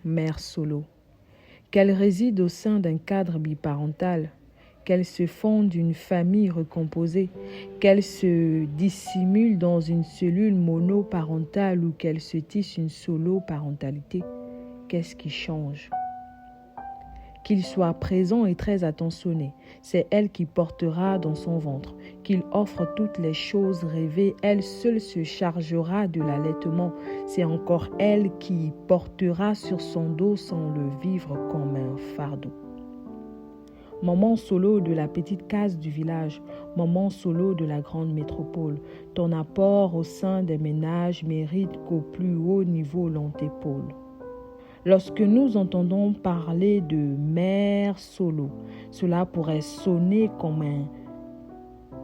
mère solo, qu'elle réside au sein d'un cadre biparental, qu'elle se fonde d'une famille recomposée, qu'elle se dissimule dans une cellule monoparentale ou qu'elle se tisse une solo-parentalité. Qu'est-ce qui change? Qu'il soit présent et très attentionné, c'est elle qui portera dans son ventre, qu'il offre toutes les choses rêvées, elle seule se chargera de l'allaitement, c'est encore elle qui portera sur son dos sans le vivre comme un fardeau. Maman solo de la petite case du village, maman solo de la grande métropole, ton apport au sein des ménages mérite qu'au plus haut niveau l'on t'épaule. Lorsque nous entendons parler de mère solo, cela pourrait sonner comme un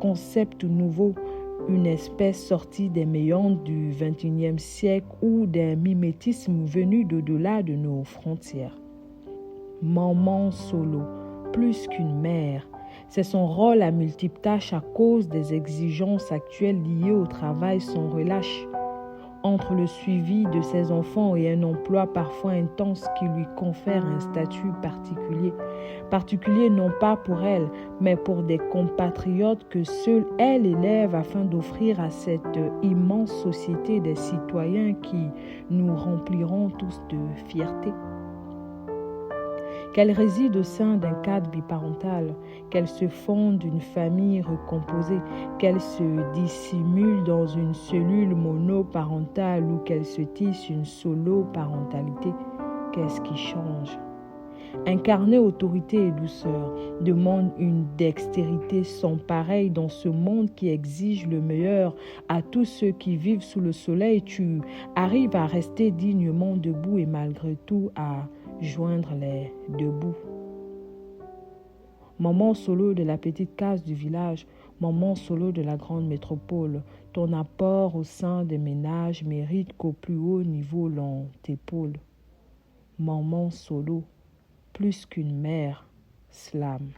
concept nouveau, une espèce sortie des méandres du XXIe siècle ou d'un mimétisme venu d'au-delà de nos frontières. Maman solo, plus qu'une mère, c'est son rôle à multiples tâches à cause des exigences actuelles liées au travail sans relâche. Entre le suivi de ses enfants et un emploi parfois intense qui lui confère un statut particulier non pas pour elle, mais pour des compatriotes que seule elle élève afin d'offrir à cette immense société des citoyens qui nous rempliront tous de fierté. Qu'elle réside au sein d'un cadre biparental, qu'elle se fonde d'une famille recomposée, qu'elle se dissimule dans une cellule monoparentale ou qu'elle se tisse une solo-parentalité, qu'est-ce qui change? Incarner autorité et douceur demande une dextérité sans pareille dans ce monde qui exige le meilleur à tous ceux qui vivent sous le soleil. Tu arrives à rester dignement debout et malgré tout à joindre les deux bouts. Maman solo de la petite case du village, maman solo de la grande métropole, ton apport au sein des ménages mérite qu'au plus haut niveau l'on t'épaule. Maman solo, plus qu'une mère, slam.